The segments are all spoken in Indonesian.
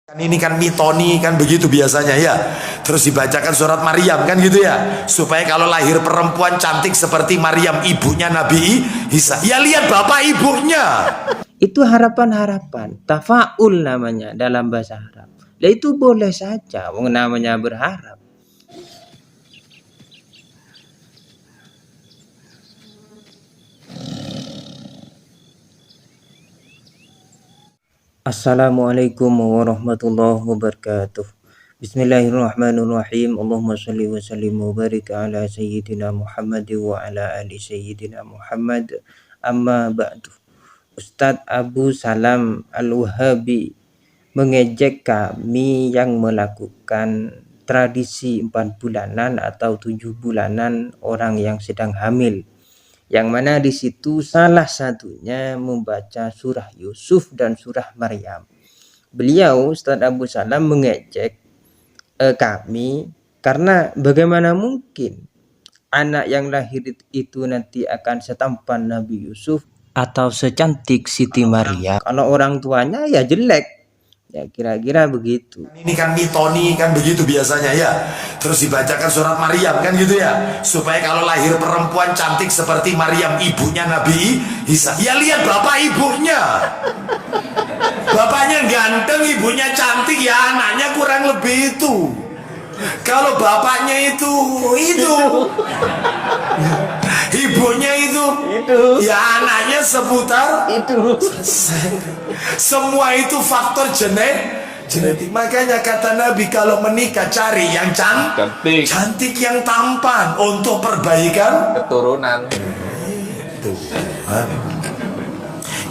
Ini kan mitoni kan begitu biasanya ya. Terus dibacakan surat Maryam kan gitu ya. Supaya kalau lahir perempuan cantik seperti Maryam ibunya Nabi Isa, ya lihat bapak ibunya. Itu harapan-harapan, tafaul namanya dalam bahasa Arab. Nah itu boleh saja, namanya berharap. Assalamualaikum warahmatullahi wabarakatuh. Bismillahirrahmanirrahim. Allahumma shalli wa sallim wa barik ala sayyidina Muhammad wa ala ali sayyidina Muhammad. Amma ba'du. Ustadz Abu Salam Al-Wahabi mengejek kami yang melakukan tradisi 4 bulanan atau 7 bulanan orang yang sedang hamil, yang mana di situ salah satunya membaca surah Yusuf dan surah Maryam. Beliau Ustadz Abu Salam mengejek kami karena bagaimana mungkin anak yang lahir itu nanti akan setampan Nabi Yusuf atau secantik Siti Maria kalau orang tuanya ya jelek. Ya kira-kira begitu. Ini kan mitoni kan begitu biasanya ya. Terus dibacakan surat Maryam kan gitu ya. Supaya kalau lahir perempuan cantik seperti Maryam ibunya Nabi Isa, ya lihat bapak ibunya. Bapaknya ganteng, ibunya cantik, ya anaknya kurang lebih itu. Kalau bapaknya itu ibunya itu ya anaknya seputar itu. Semua itu faktor genetik. Makanya kata Nabi, kalau menikah cari yang cantik yang tampan untuk perbaikan keturunan.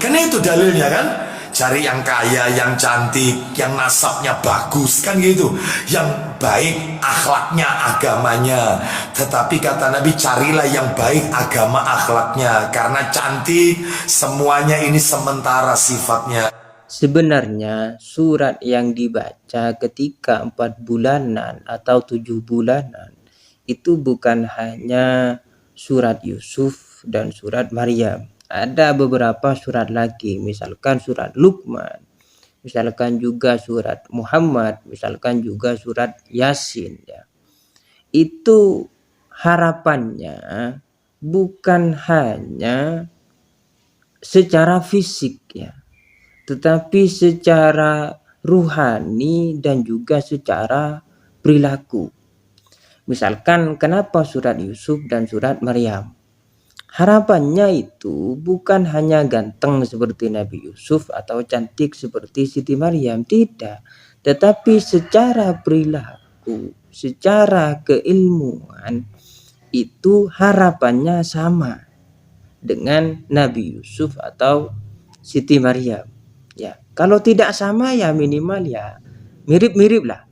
Karena itu dalilnya kan, cari yang kaya, yang cantik, yang nasabnya bagus kan gitu, yang baik akhlaknya, agamanya. Tetapi kata Nabi, carilah yang baik agama akhlaknya, karena cantik semuanya ini sementara sifatnya. Sebenarnya surat yang dibaca ketika 4 bulanan atau 7 bulanan itu bukan hanya surat Yusuf dan surat Maryam. Ada beberapa surat lagi, misalkan surat Luqman, misalkan juga surat Muhammad, misalkan juga surat Yasin ya. Itu harapannya bukan hanya secara fisik ya, tetapi secara ruhani dan juga secara perilaku. Misalkan kenapa surat Yusuf dan surat Maryam? Harapannya itu bukan hanya ganteng seperti Nabi Yusuf atau cantik seperti Siti Maryam, tidak. Tetapi secara perilaku, secara keilmuan, itu harapannya sama dengan Nabi Yusuf atau Siti Maryam. Ya, kalau tidak sama ya minimal ya mirip-mirip lah.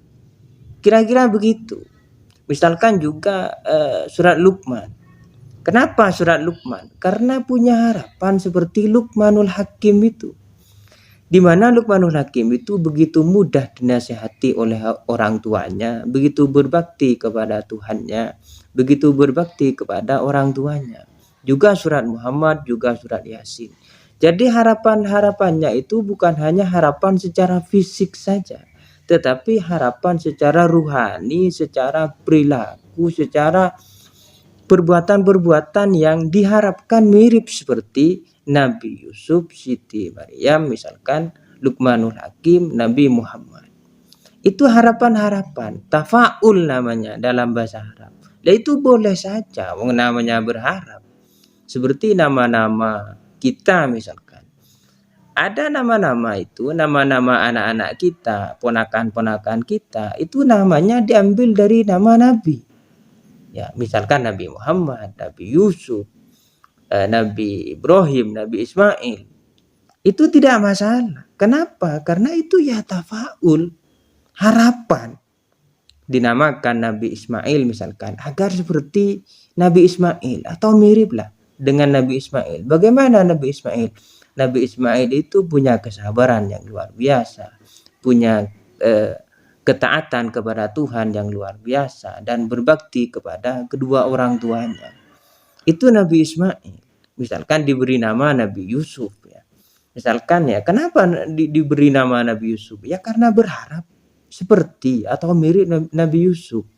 Kira-kira begitu. Misalkan juga surat Luqman. Kenapa surat Luqman? Karena punya harapan seperti Luqmanul Hakim itu. Di mana Luqmanul Hakim itu begitu mudah dinasihati oleh orang tuanya, begitu berbakti kepada Tuhannya, begitu berbakti kepada orang tuanya. Juga surat Muhammad, juga surat Yasin. Jadi harapan-harapannya itu bukan hanya harapan secara fisik saja, tetapi harapan secara ruhani, secara perilaku, secara perbuatan-perbuatan yang diharapkan mirip seperti Nabi Yusuf, Siti Maryam, misalkan Luqmanul Hakim, Nabi Muhammad. Itu harapan-harapan, tafaul namanya dalam bahasa Arab. Nah itu boleh saja, namanya berharap. Seperti nama-nama kita misalkan. Ada nama-nama itu, nama-nama anak-anak kita, ponakan-ponakan kita, itu namanya diambil dari nama Nabi. Ya, misalkan Nabi Muhammad, Nabi Yusuf, Nabi Ibrahim, Nabi Ismail. Itu tidak masalah. Kenapa? Karena itu ya tafaul, harapan. Dinamakan Nabi Ismail misalkan, agar seperti Nabi Ismail atau miriplah dengan Nabi Ismail. Bagaimana Nabi Ismail? Nabi Ismail itu punya kesabaran yang luar biasa, punya ketaatan kepada Tuhan yang luar biasa, dan berbakti kepada kedua orang tuanya. Itu Nabi Ismail. Misalkan diberi nama Nabi Yusuf ya. Misalkan ya, kenapa diberi nama Nabi Yusuf? Ya karena berharap seperti atau mirip Nabi Yusuf.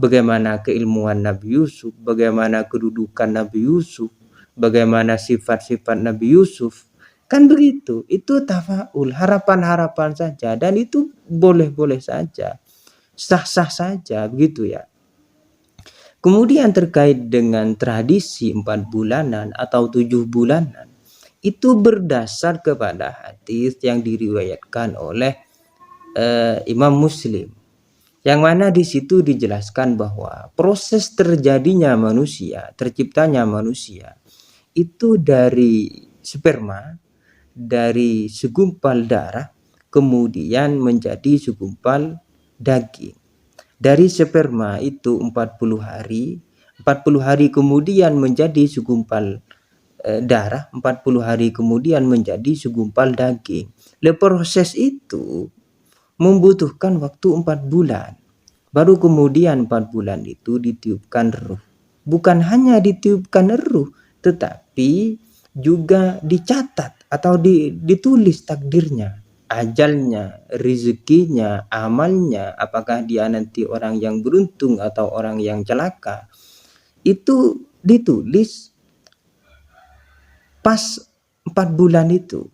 Bagaimana keilmuan Nabi Yusuf, bagaimana kedudukan Nabi Yusuf, bagaimana sifat-sifat Nabi Yusuf. Kan begitu. Itu tafaul, harapan-harapan saja, dan itu boleh-boleh saja. Sah-sah saja, begitu ya. Kemudian terkait dengan tradisi 4 bulanan atau 7 bulanan, itu berdasar kepada hadis yang diriwayatkan oleh Imam Muslim, yang mana di situ dijelaskan bahwa proses terjadinya manusia, terciptanya manusia itu dari sperma, dari segumpal darah, kemudian menjadi segumpal daging. Dari sperma itu 40 hari, 40 hari kemudian menjadi segumpal darah, 40 hari kemudian menjadi segumpal daging. Proses itu membutuhkan waktu 4 bulan. Baru kemudian 4 bulan itu ditiupkan ruh. Bukan hanya ditiupkan ruh, tetapi juga dicatat atau ditulis takdirnya, ajalnya, rezekinya, amalnya, apakah dia nanti orang yang beruntung atau orang yang celaka. Itu ditulis pas 4 bulan itu.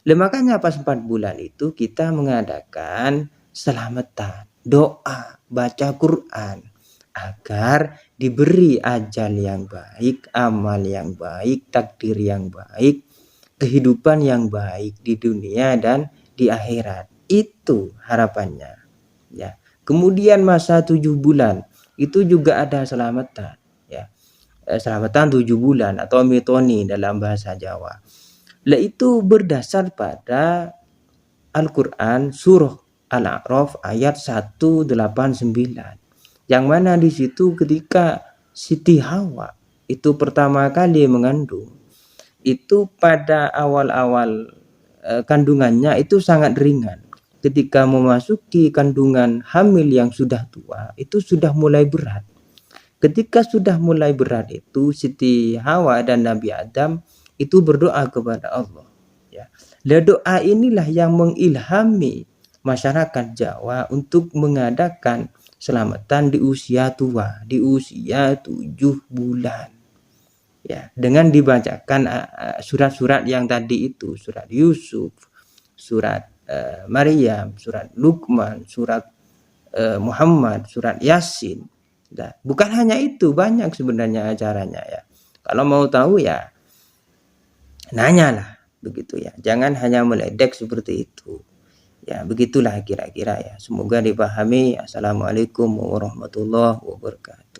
Makanya pas 4 bulan itu kita mengadakan selamatan, doa, baca Quran, agar diberi ajal yang baik, amal yang baik, takdir yang baik, kehidupan yang baik di dunia dan di akhirat. Itu harapannya. Ya. Kemudian masa 7 bulan itu juga ada selamatan, ya. Selamatan 7 bulan atau mitoni dalam bahasa Jawa. Itu berdasar pada Al-Quran surah Al-A'raf ayat 189, yang mana di situ ketika Siti Hawa itu pertama kali mengandung, itu pada awal-awal kandungannya itu sangat ringan. Ketika memasuki kandungan hamil yang sudah tua, itu sudah mulai berat. Ketika sudah mulai berat itu, Siti Hawa dan Nabi Adam itu berdoa kepada Allah, ya. Doa inilah yang mengilhami masyarakat Jawa untuk mengadakan selamatan di usia tua, di usia 7 bulan, ya, dengan dibacakan surat-surat yang tadi itu, surat Yusuf, surat Maryam, surat Luqman, surat Muhammad, surat Yasin. Nah, bukan hanya itu, banyak sebenarnya acaranya, ya. Kalau mau tahu ya nanyalah, begitu ya. Jangan hanya meledek seperti itu. Ya, begitulah kira-kira ya. Semoga dipahami. Assalamualaikum warahmatullahi wabarakatuh.